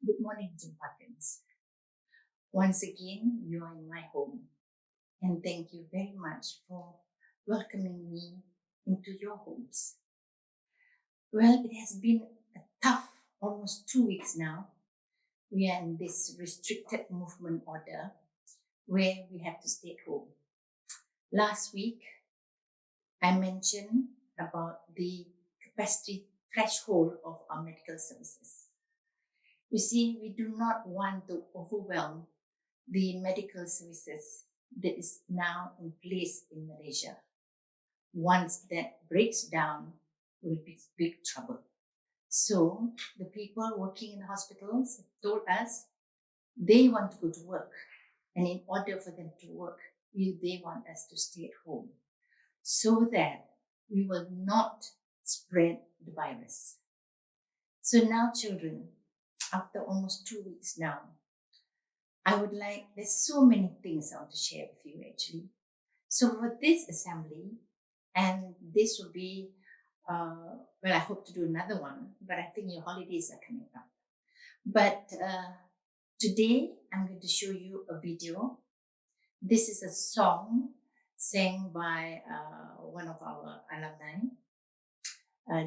Good morning, Cempakans. Once again, you are in my home, and thank you very much for welcoming me into your homes. Well, it has been a tough almost 2 weeks now. We are in this restricted movement order where we have to stay at home. Last week, I mentioned about the capacity threshold of our medical services. You see, we do not want to overwhelm the medical services that is now in place in Malaysia. Once that breaks down, we'll be in big trouble. So the people working in the hospitals have told us they want to go to work. And in order for them to work, they want us to stay at home so that we will not spread the virus. So now, children, after almost 2 weeks now, there's so many things I want to share with you actually. So for this assembly, and this will be, I hope to do another one, but I think your holidays are coming up. But today, I'm going to show you a video. This is a song sang by one of our alumni,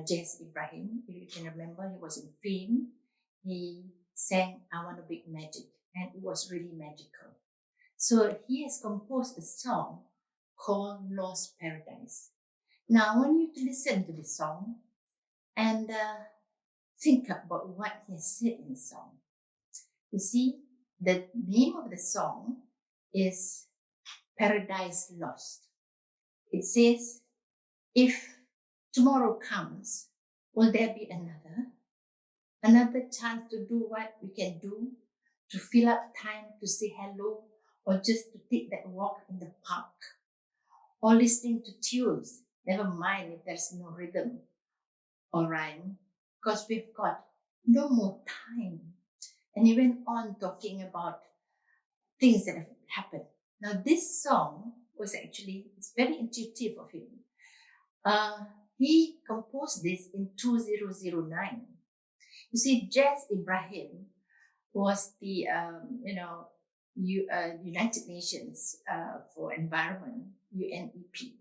Jess Ibrahim. If you can remember, he was in Fame. He sang I Want to Big Magic, and it was really magical. So he has composed a song called Lost Paradise. Now I want you to listen to the song and think about what he has said in the song. You see, the name of the song is Paradise Lost. It says, if tomorrow comes, will there be another chance to do what we can do, to fill up time to say hello, or just to take that walk in the park, or listening to tunes, never mind if there's no rhythm or rhyme, because we've got no more time. And he went on talking about things that have happened. Now this song was actually, it's very intuitive of him. He composed this in 2009. You see, Jess Ibrahim was the, United Nations for Environment, UNEP,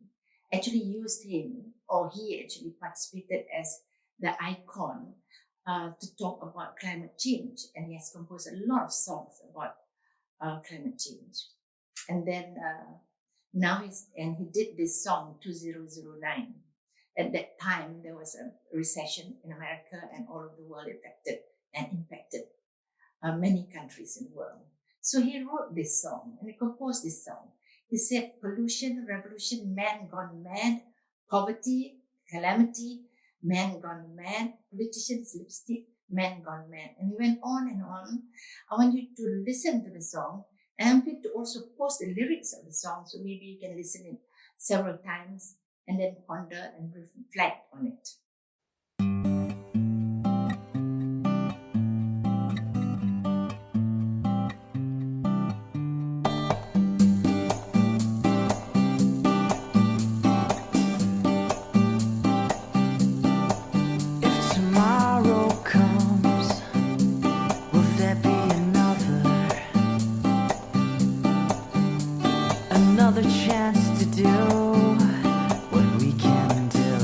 actually used him, or he actually participated as the icon to talk about climate change. And he has composed a lot of songs about climate change. And then he did this song 2009. At that time, there was a recession in America and all of the world affected and impacted many countries in the world. So he wrote this song and he composed this song. He said, pollution, revolution, man gone mad, poverty, calamity, man gone mad, politicians, lipstick, man gone mad. And he went on and on. I want you to listen to the song, and I'm going to also post the lyrics of the song, so maybe you can listen it several times and then ponder and reflect on it. If tomorrow comes, will there be another chance to do what we can do,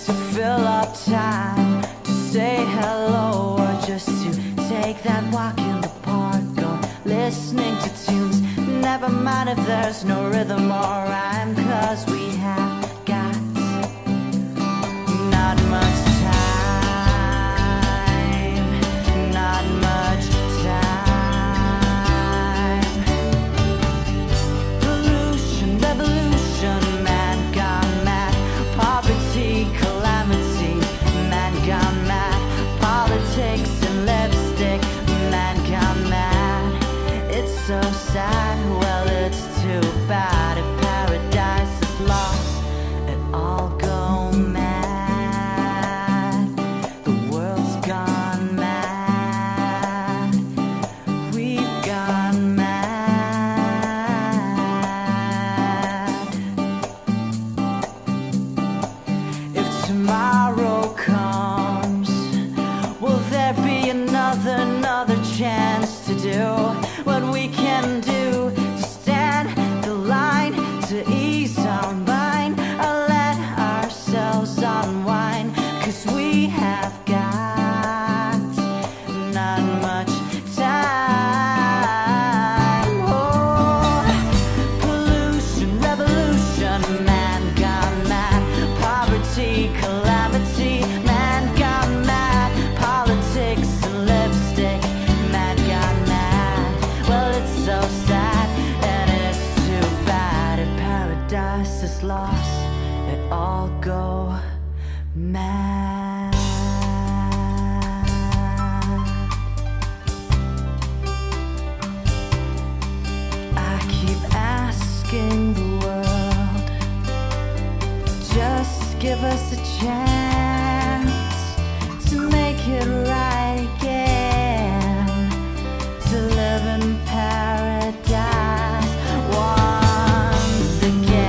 to fill up time, to say hello, or just to take that walk in the park, or listening to tunes. Never mind if there's no rhythm or rhyme, 'cause we have got not much time, not much time. Pollution, revolution, man gone mad, poverty, calamity, man gone mad, politics and lipstick, man gone mad. It's so sad, well it's too bad if Paris man gone mad. Poverty, calamity, man gone mad. Politics and lipstick, man gone mad. Well, it's so sad and it's too bad. If paradise is lost, it all go mad. I keep asking the world, just give us a chance to make it right again, to live in paradise once again.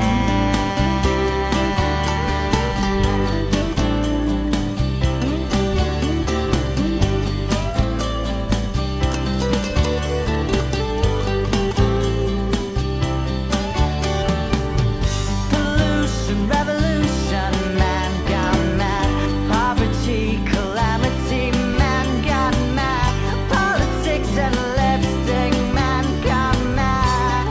Pollution, revolution, man gone mad. Poverty, calamity, man gone mad. Politics and lipstick, man gone mad.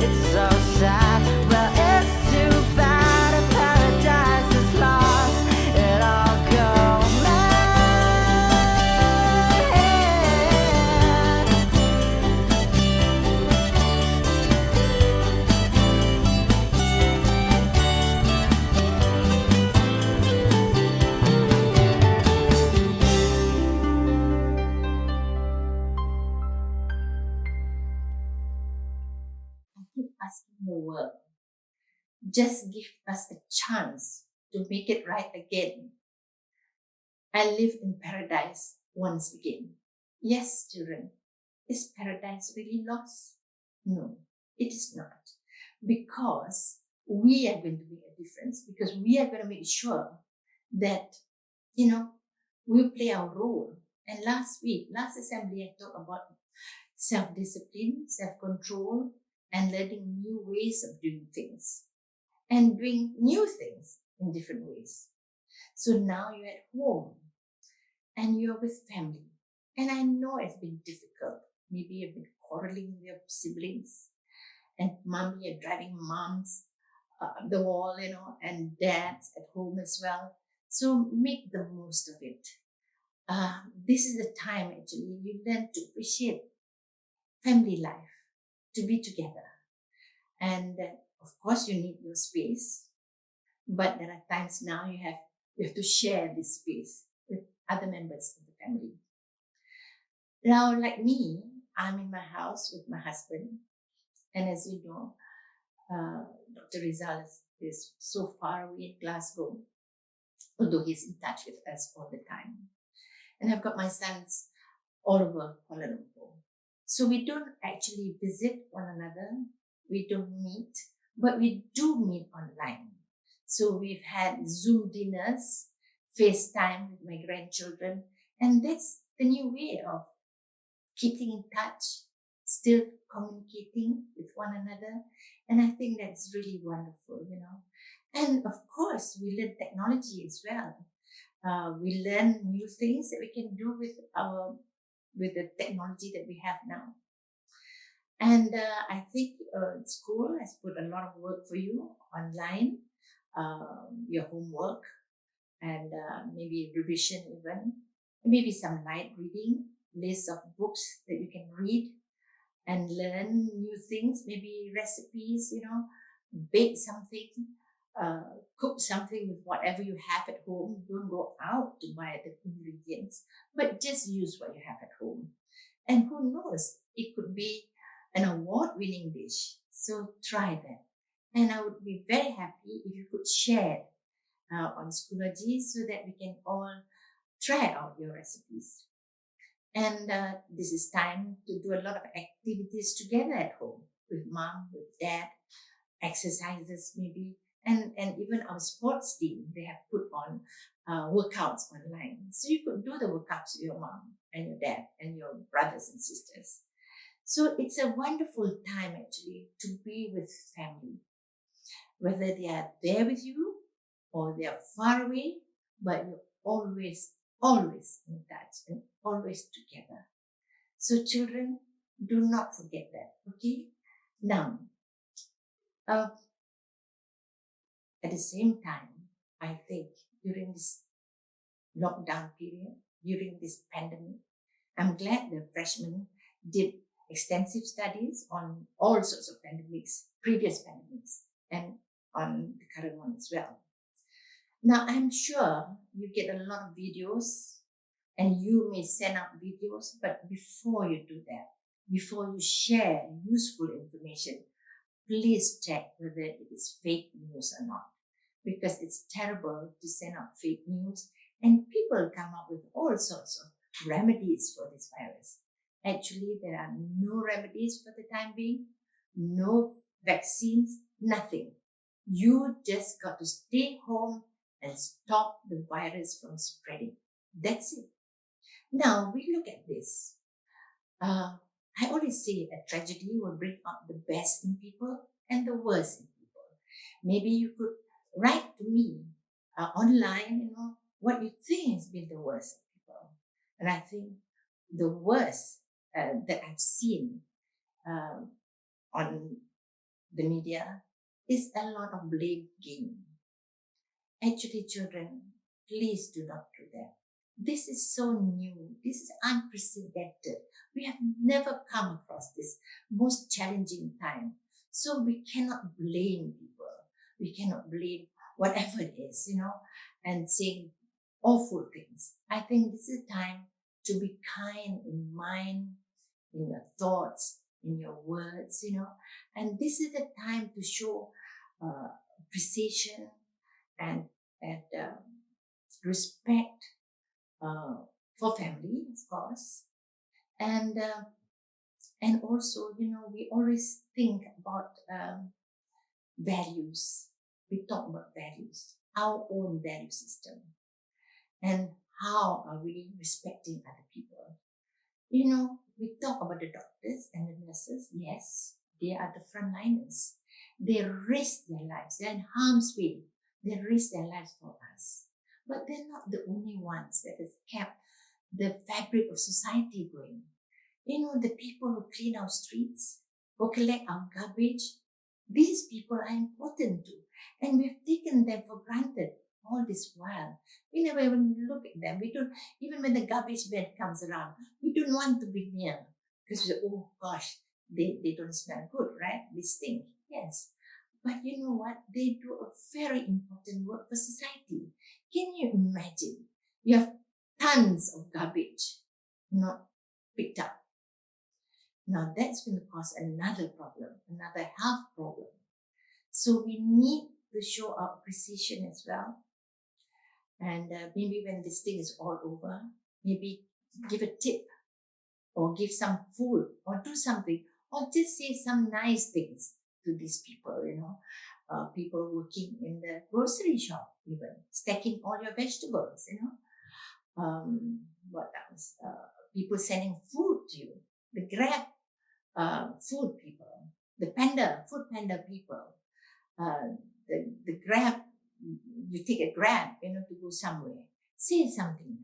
It's so sad, well, it's too bad. If paradise is lost, it all go mad. I keep asking the world, just give us a chance to make it right again and live in paradise once again. Yes, children, is paradise really lost? No, it is not. Because we are going to make a difference, because we are going to make sure that, we play our role. And last assembly, I talked about self-discipline, self-control, and learning new ways of doing things and doing new things in different ways. So now you're at home and you're with family. And I know it's been difficult. Maybe you've been quarreling with your siblings, and mommy, you're driving moms the wall, and dads at home as well. So make the most of it. This is the time actually you learn to appreciate family life, to be together. And of course, you need your space, but there are times now you have to share this space with other members of the family. Now, like me, I'm in my house with my husband, and as you know, Dr. Rizal is so far away in Glasgow, although he's in touch with us all the time. And I've got my sons all over Kuala Lumpur. So we don't actually visit one another, we don't meet, but we do meet online. So we've had Zoom dinners, FaceTime with my grandchildren, and that's the new way of keeping in touch, still communicating with one another. And I think that's really wonderful, And of course, we learn technology as well. We learn new things that we can do with the technology that we have now. And I think school has put a lot of work for you online, your homework, and maybe revision even, maybe some light reading, lists of books that you can read and learn new things, maybe recipes, bake something, cook something with whatever you have at home. Don't go out to buy the ingredients, but just use what you have at home. And who knows, it could be an award-winning dish. So try that. And I would be very happy if you could share on Schoology so that we can all try out your recipes. And this is time to do a lot of activities together at home with mom, with dad, exercises maybe, and even our sports team, they have put on workouts online. So you could do the workouts with your mom and your dad and your brothers and sisters. So it's a wonderful time actually to be with family, whether they are there with you or they are far away, but you're always in touch and always together. So children, do not forget that, okay? Now, At the same time, I think during this lockdown period, during this pandemic, I'm glad the freshmen did extensive studies on all sorts of pandemics, previous pandemics, and on the current one as well. Now, I'm sure you get a lot of videos and you may send out videos, but before you do that, before you share useful information, please check whether it is fake news or not, because it's terrible to send out fake news and people come up with all sorts of remedies for this virus. Actually, there are no remedies for the time being, no vaccines, nothing. You just got to stay home and stop the virus from spreading. That's it. Now we look at this. I always say a tragedy will bring out the best in people and the worst in people. Maybe you could write to me online, what you think has been the worst of people. And I think the worst that I've seen on the media is a lot of blame game. Actually, children, please do not do that. This is so new. This is unprecedented. We have never come across this most challenging time. So we cannot blame people. We cannot blame whatever it is, and saying awful things. I think this is a time to be kind in mind, in your thoughts, in your words, and this is the time to show appreciation and respect for family, of course, and also, we always think about values. We talk about values, our own value system, and how are we respecting other people. We talk about the doctors and the nurses. Yes, they are the frontliners. They risk their lives. They're in harm's way. They risk their lives for us. But they're not the only ones that has kept the fabric of society going. The people who clean our streets, who collect our garbage, these people are important too. And we've taken them for granted all this while. We never even look at them. We don't, even when the garbage man comes around, we don't want to be near because we say, oh gosh, they don't smell good, right? They stink. Yes. But you know what? They do a very important work for society. Can you imagine? You have tons of garbage not picked up. Now that's going to cause another problem, another health problem. So we need to show our appreciation as well. And maybe when this thing is all over, maybe give a tip or give some food or do something or just say some nice things to these people, people working in the grocery shop, even stacking all your vegetables, what else? People sending food to you, the Grab food people, the food panda people, the Grab, you take a Grab, to go somewhere. Say something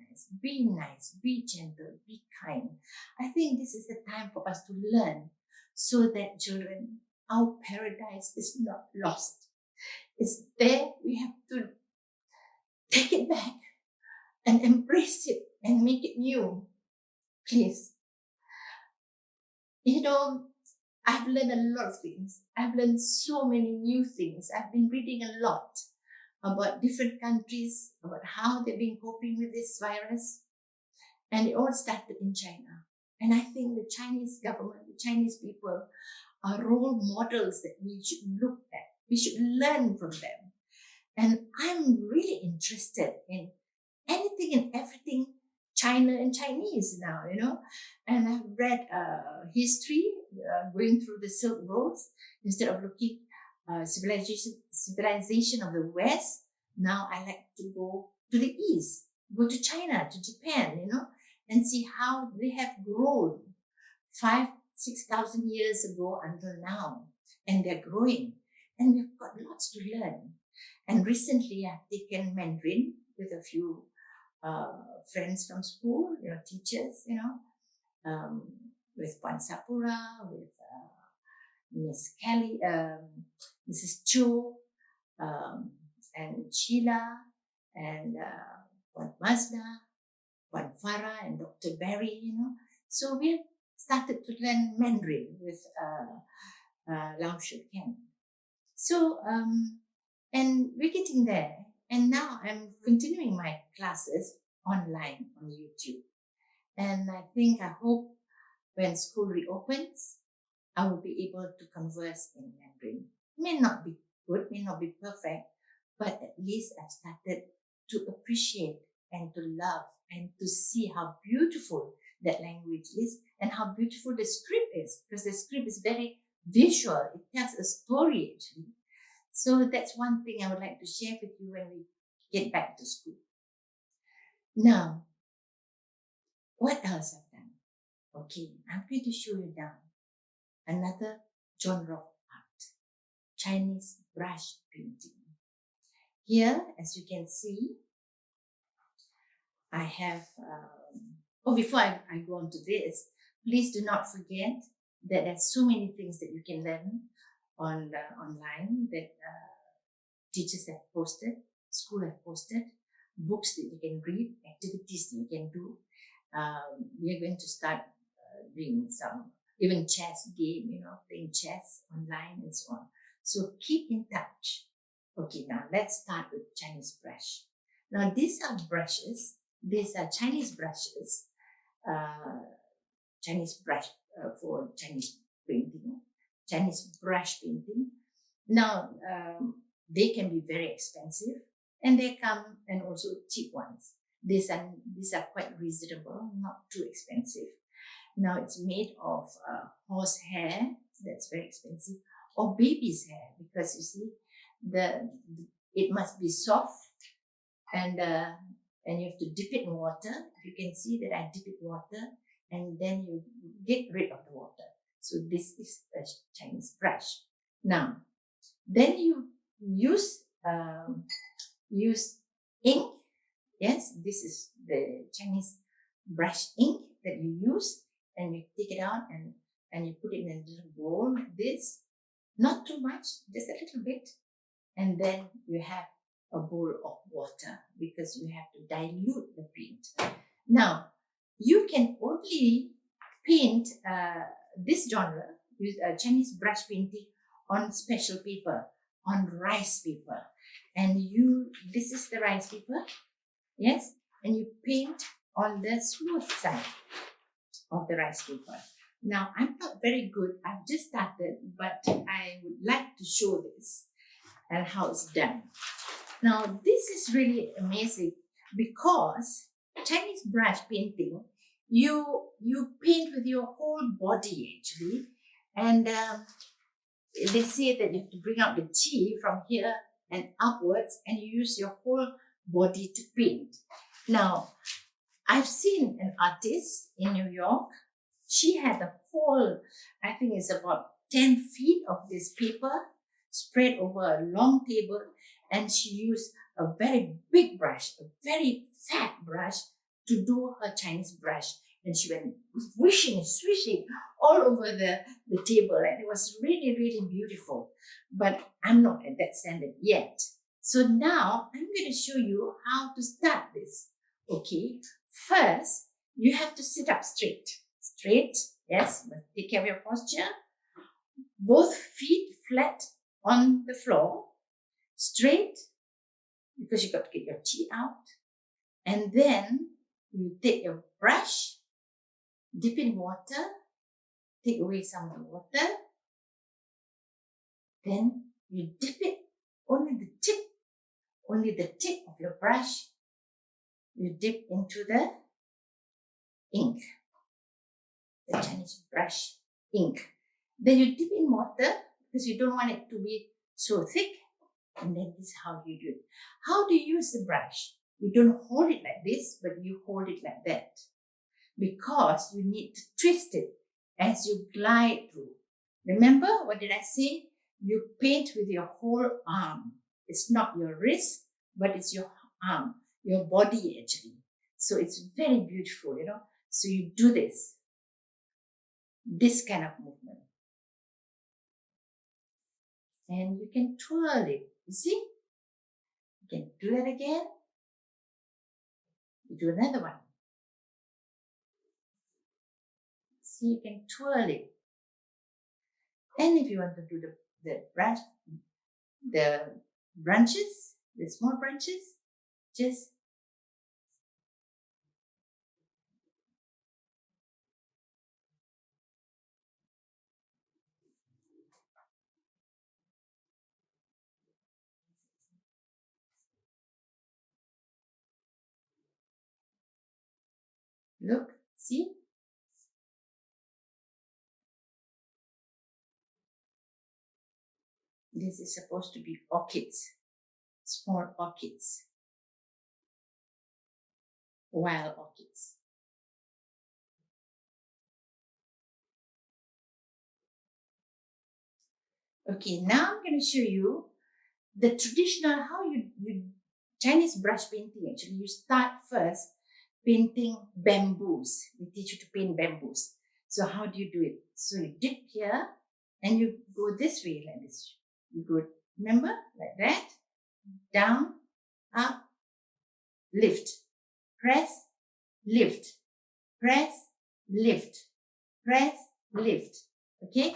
nice, be gentle, be kind. I think this is the time for us to learn so that children, our paradise is not lost. It's there. We have to take it back and embrace it and make it new. Please. I've learned a lot of things. I've learned so many new things. I've been reading a lot about different countries, about how they've been coping with this virus. And it all started in China. And I think the Chinese government, the Chinese people are role models that we should look at. We should learn from them. And I'm really interested in anything and everything China and Chinese now, And I've read history, going through the Silk Roads, instead of looking civilization of the West. Now I like to go to the East, go to China, to Japan, and see how they have grown 5,000-6,000 years ago until now. And they're growing. And we've got lots to learn. And recently I've taken Mandarin with a few friends from school, teachers, with Puan Sapura, with Miss Kelly, Mrs. Cho, and Sheila, and Puan Mazda, Puan Farah, and Dr. Barry, So we started to learn Mandarin with Lau Shu Ken. So, and we're getting there. And now I'm continuing my classes online on YouTube. And I hope when school reopens, I will be able to converse in Mandarin. May not be good, may not be perfect, but at least I've started to appreciate and to love and to see how beautiful that language is and how beautiful the script is, because the script is very visual. It tells a story actually. So that's one thing I would like to share with you when we get back to school. Now, what else I've done? Okay, I'm going to show you now another genre of art, Chinese brush painting. Here, as you can see, I have, before I go on to this, please do not forget that there's so many things that you can learn online that teachers have posted, school have posted, books that you can read, activities that you can do. We are going to start doing some, even chess game, playing chess online and so on. So keep in touch. Okay, now let's start with Chinese brush. Now these are brushes. These are Chinese brushes. Chinese brush for Chinese painting, Chinese brush painting. Now, they can be very expensive, and they come and also cheap ones. These are quite reasonable, not too expensive. Now it's made of horse hair, that's very expensive, or baby's hair, because you see, it must be soft, and you have to dip it in water. You can see that I dip it in water, and then you get rid of the water. So this is a Chinese brush. Now, then you use ink. Yes, this is the Chinese brush ink that you use, and you take it out and you put it in a little bowl like this. Not too much, just a little bit. And then you have a bowl of water because you have to dilute the paint. Now, you can only paint this genre, use Chinese brush painting, on special paper, on rice paper. And this is the rice paper, yes? And you paint on the smooth side of the rice paper. Now, I'm not very good, I've just started, but I would like to show this and how it's done. Now, this is really amazing because Chinese brush painting, you paint with your whole body actually, and they say that you have to bring out the chi from here and upwards, and you use your whole body to paint. Now, I've seen an artist in New York. She had a whole, I think it's about 10 feet of this paper spread over a long table, and she used a very big brush, a very fat brush, to do her Chinese brush. And she went swishing all over the table, and it was really, really beautiful. But I'm not at that standard yet. So now I'm going to show you how to start this. Okay, first you have to sit up straight. Straight, yes, but take care of your posture. Both feet flat on the floor, straight, because you got to get your chi out. And then you take your brush, dip in water, take away some of the water. Then you dip it, only the tip of your brush, you dip into the ink, the Chinese brush ink. Then you dip in water because you don't want it to be so thick. And then this is how you do it. How do you use the brush? You don't hold it like this, but you hold it like that, because you need to twist it as you glide through. Remember, what did I say? You paint with your whole arm. It's not your wrist, but it's your arm, your body actually. So it's very beautiful, So you do this kind of movement. And you can twirl it, you see? can do that again. You do another one. See, you can twirl it. And if you want to do the branches, the small branches, just look, see? This is supposed to be orchids, small orchids, wild orchids. Okay, now I'm going to show you the traditional, how you Chinese brush painting. Actually, you start first painting bamboos. They teach you to paint bamboos. So how do you do it? So you dip here and you go this way like this. You go, remember, like that, down, up, lift, press, lift, press, lift, press, lift. Okay?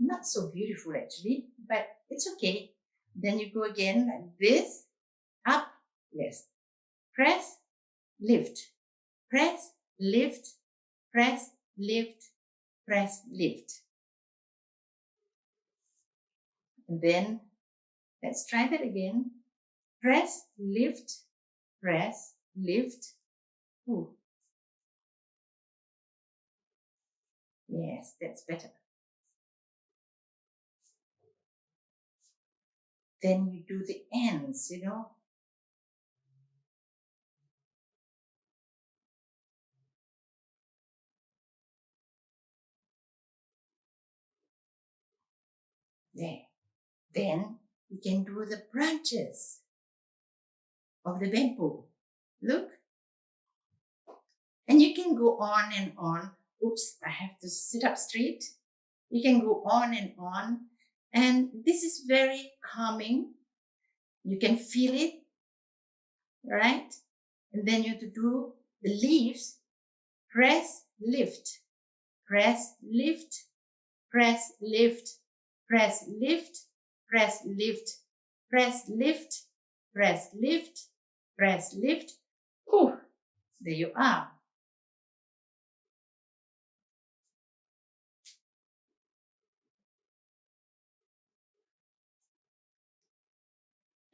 Not so beautiful actually, but it's okay. Then you go again like this, up, yes, press, lift, press, lift, press, lift, press, lift. And then let's try that again. Press, lift, press, lift. Ooh. Yes, that's better. Then you do the ends, you know. There. Then you can do the branches of the bamboo. Look. And you can go on and on. Oops, I have to sit up straight. You can go on and on. And this is very calming. You can feel it, right? And then you have to do the leaves. Press, lift, press, lift, press, lift, press, lift, press, lift, press, lift, press, lift, press, lift. Ooh, there you are.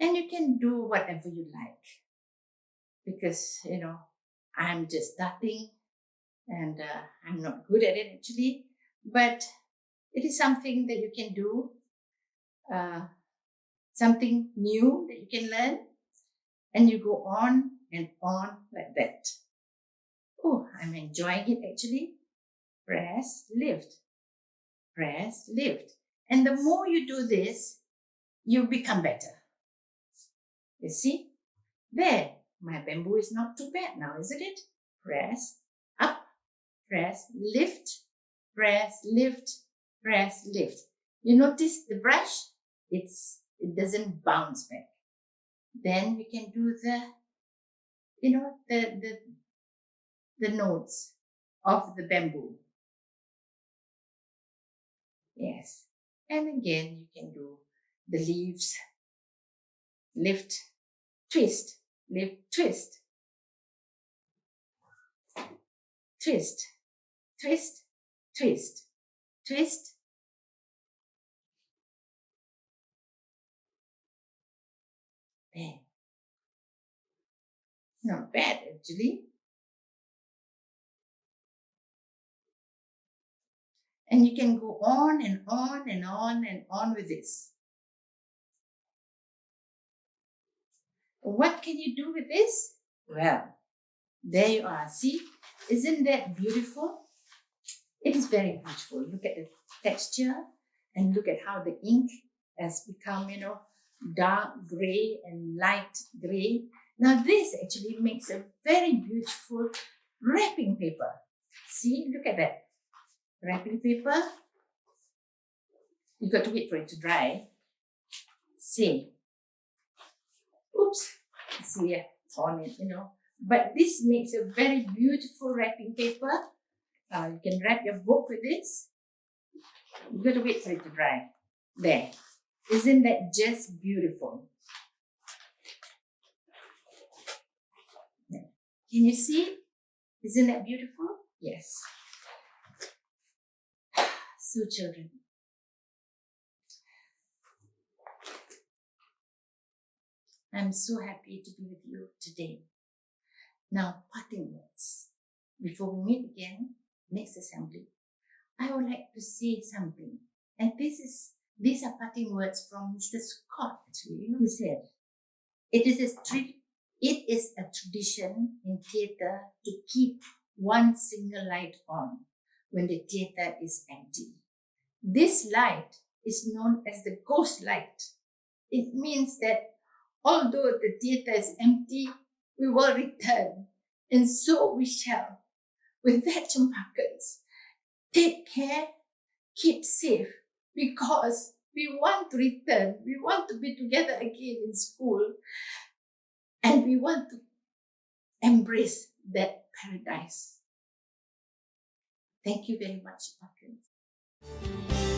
And you can do whatever you like, because, you know, I'm just starting and I'm not good at it actually, but it is something that you can do, something new that you can learn, and you go on and on like that. Oh, I'm enjoying it actually. Press, lift, press, lift. And the more you do this, you become better. You see? There, my bamboo is not too bad now, isn't it? Press, up, press, lift, press, lift, press, lift. You notice the brush? It doesn't bounce back. Then we can do the, you know, the notes of the bamboo. Yes. And again, you can do the leaves. Lift, twist, lift, twist. Twist, twist, twist, twist. There. Not bad actually. And you can go on and on and on and on with this. What can you do with this? Well, there you are. See, isn't that beautiful? It is very beautiful. Look at the texture and look at how the ink has become, you know, dark gray and light gray. Now this actually makes a very beautiful wrapping paper. See, look at that. Wrapping paper. You got to wait for it to dry. See. Oops, see, I torn it, But this makes a very beautiful wrapping paper. You can wrap your book with this. You've got to wait for it to dry. There. Isn't that just beautiful? Can you see? Isn't that beautiful? Yes. So, children, I'm so happy to be with you today. Now, parting words. Before we meet again, next assembly, I would like to say something. And these are parting words from Mr. Scott, actually. He said, it is a tradition in theatre to keep one single light on when the theatre is empty. This light is known as the ghost light. It means that although the theatre is empty, we will return, and so we shall. With that, Cempakans, take care, keep safe, because we want to return. We want to be together again in school, and we want to embrace that paradise. Thank you very much, Cempakans.